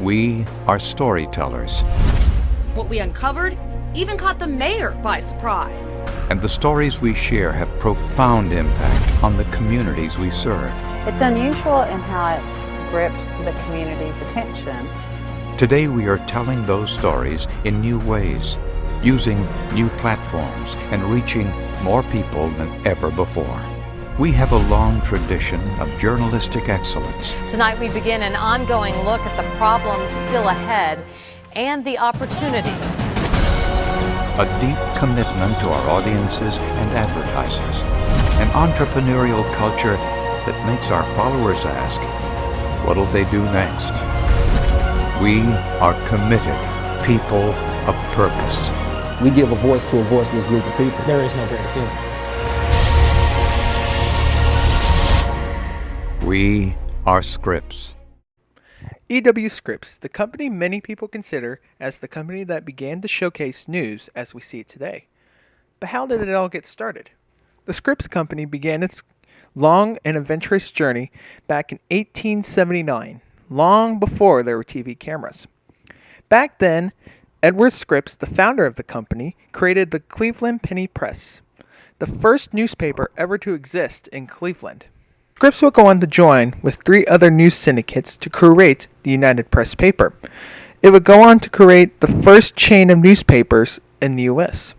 We are storytellers, What we uncovered even caught the mayor by surprise. and the stories we share have profound impact on the communities we serve. It's unusual in how it's gripped the community's attention. Today we are telling those stories in new ways, using new platforms and reaching more people than ever before. We have a long tradition of journalistic excellence, Tonight we begin an ongoing look at the problems still ahead and the opportunities. a deep commitment to our audiences and advertisers, an entrepreneurial culture that makes our followers ask, what'll they do next? We are committed people of purpose. We give a voice to a voiceless group of people. There is no greater feeling. We are Scripps. EW Scripps, the company many people consider as the company that began to showcase news as we see it today. But how did it all get started? The Scripps Company began its long and adventurous journey back in 1879, long before there were TV cameras. Back then, Edward Scripps, the founder of the company, created the Cleveland Penny Press, the first newspaper ever to exist in Cleveland. Scripps would go on to join with 3 other news syndicates to create the United Press paper. It would go on to create the first chain of newspapers in the U.S.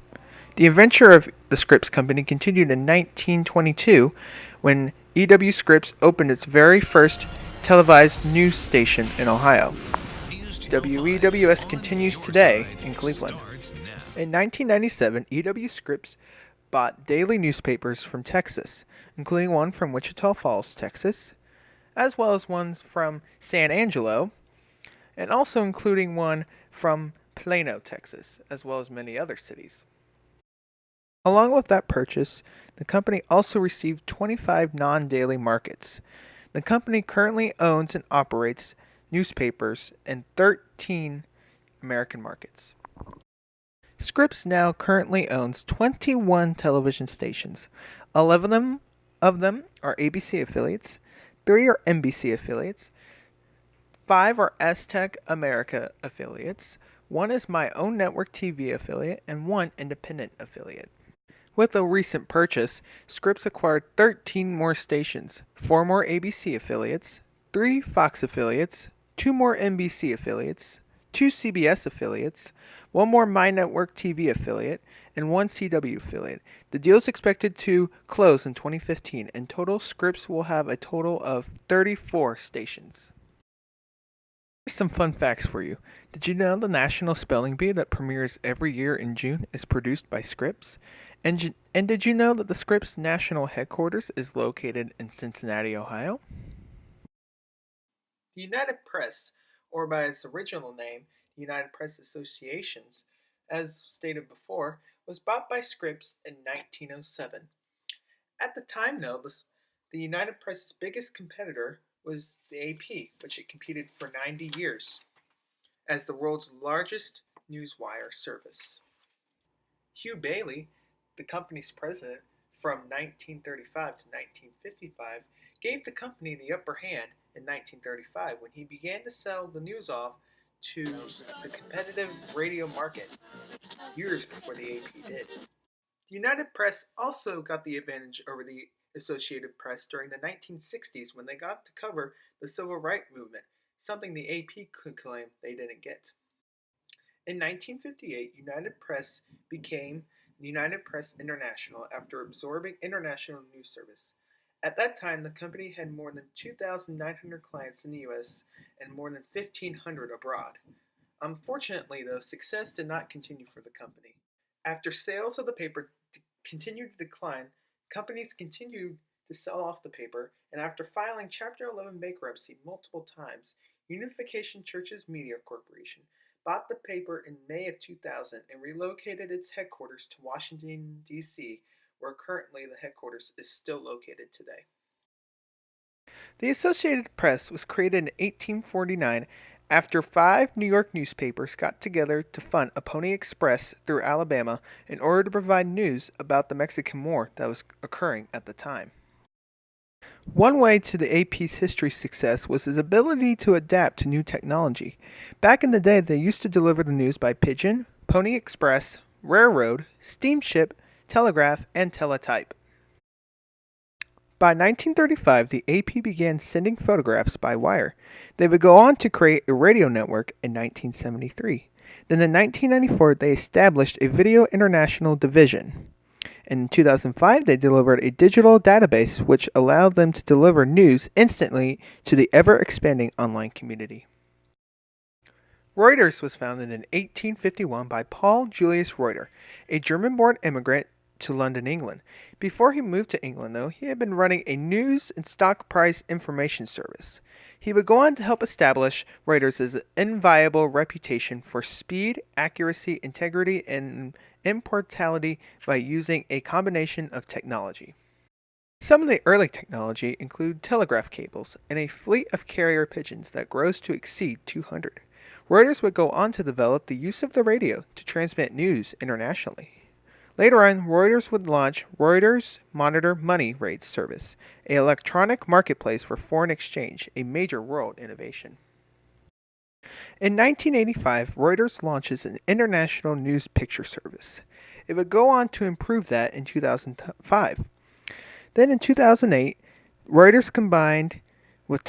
The adventure of the Scripps Company continued in 1922 when E.W. Scripps opened its very first televised news station in Ohio. WEWS continues today in Cleveland. In 1997, E.W. Scripps bought daily newspapers from Texas, including one from Wichita Falls, Texas, as well as ones from San Angelo, and also including one from Plano, Texas, as well as many other cities. Along with that purchase, the company also received 25 non-daily markets. The company currently owns and operates newspapers in 13 American markets. Scripps now currently owns 21 television stations. 11 of them are ABC affiliates, 3 are NBC affiliates, 5 are Aztec America affiliates, 1 is My Own Network TV affiliate, and 1 independent affiliate. With a recent purchase, Scripps acquired 13 more stations, 4 more ABC affiliates, 3 Fox affiliates, 2 more NBC affiliates, 2 CBS affiliates, 1 more My Network TV affiliate, and 1 CW affiliate. The deal is expected to close in 2015. In total, Scripps will have a total of 34 stations. Here's some fun facts for you. Did you know the National Spelling Bee that premieres every year in June is produced by Scripps? And did you know that the Scripps National Headquarters is located in Cincinnati, Ohio? The United Press, or by its original name, the United Press Associations, as stated before, was bought by Scripps in 1907. At the time, though, the United Press's biggest competitor was the AP, which it competed for 90 years as the world's largest newswire service. Hugh Bailey, the company's president from 1935 to 1955, gave the company the upper hand in 1935 when he began to sell the news off to the competitive radio market, years before the AP did. The United Press also got the advantage over the Associated Press during the 1960s when they got to cover the civil rights movement, something the AP could claim they didn't get. In 1958, United Press became United Press International after absorbing International News Service. At that time, the company had more than 2,900 clients in the U.S. and more than 1,500 abroad. Unfortunately, though, success did not continue for the company. After sales of the paper continued to decline, companies continued to sell off the paper, and after filing Chapter 11 bankruptcy multiple times, Unification Churches Media Corporation bought the paper in May of 2000 and relocated its headquarters to Washington, D.C., where currently the headquarters is still located today. The Associated Press was created in 1849 after 5 New York newspapers got together to fund a Pony Express through Alabama in order to provide news about the Mexican War that was occurring at the time. One way to the AP's history success was his ability to adapt to new technology. Back in the day, they used to deliver the news by pigeon, pony express, railroad, steamship, telegraph, and teletype. By 1935, the AP began sending photographs by wire. They would go on to create a radio network in 1973. Then in 1994, they established a Video International division. In 2005, they delivered a digital database which allowed them to deliver news instantly to the ever-expanding online community. Reuters was founded in 1851 by Paul Julius Reuter, a German-born immigrant to London, England. Before he moved to England, though, he had been running a news and stock price information service. He would go on to help establish Reuters' inviolable reputation for speed, accuracy, integrity, and impartiality by using a combination of technology. Some of the early technology include telegraph cables and a fleet of carrier pigeons that grows to exceed 200. Reuters would go on to develop the use of the radio to transmit news internationally. Later on, Reuters would launch Reuters Monitor Money Rates Service, an electronic marketplace for foreign exchange, a major world innovation. In 1985, Reuters launches an international news picture service. It would go on to improve that in 2005. Then in 2008, Reuters combined with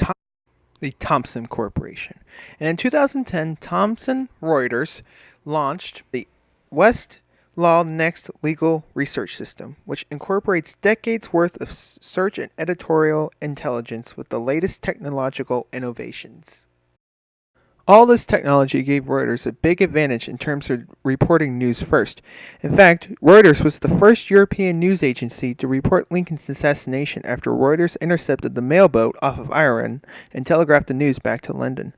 the Thomson Corporation. And in 2010, Thomson Reuters launched the Westlaw Next legal research system, which incorporates decades worth of search and editorial intelligence with the latest technological innovations. All this technology gave Reuters a big advantage in terms of reporting news first. In fact, Reuters was the first European news agency to report Lincoln's assassination after Reuters intercepted the mailboat off of Ireland and telegraphed the news back to London.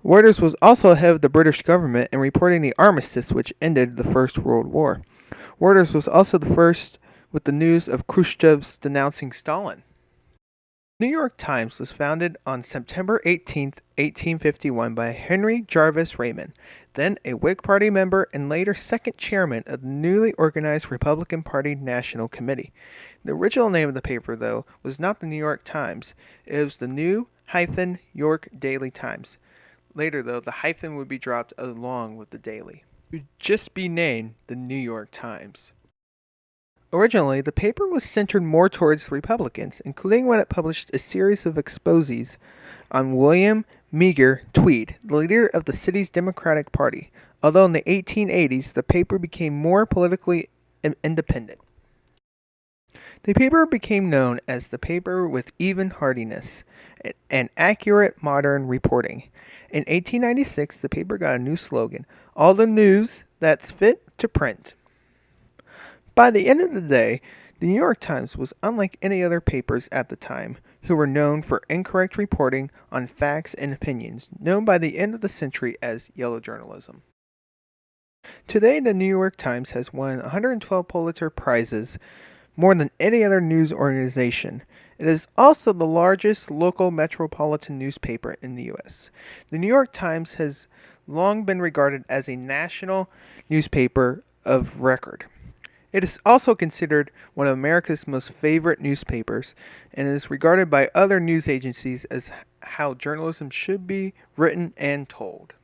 Reuters was also ahead of the British government in reporting the armistice which ended the First World War. Reuters was also the first with the news of Khrushchev's denouncing Stalin. The New York Times was founded on September 18, 1851 by Henry Jarvis Raymond, then a Whig Party member and later second chairman of the newly organized Republican Party National Committee. The original name of the paper, though, was not the New York Times. It was the New-York Daily Times. Later, though, the hyphen would be dropped along with the daily. It would just be named the New York Times. Originally, the paper was centered more towards Republicans, including when it published a series of exposés on William Meagher Tweed, the leader of the city's Democratic Party, although in the 1880s the paper became more politically independent. The paper became known as the paper with even hardiness and accurate modern reporting. In 1896, the paper got a new slogan, "All the news that's fit to print." By the end of the day, the New York Times was unlike any other papers at the time, who were known for incorrect reporting on facts and opinions, known by the end of the century as yellow journalism. Today, the New York Times has won 112 Pulitzer Prizes, more than any other news organization. It is also the largest local metropolitan newspaper in the U.S. The New York Times has long been regarded as a national newspaper of record. It is also considered one of America's most favorite newspapers and is regarded by other news agencies as how journalism should be written and told.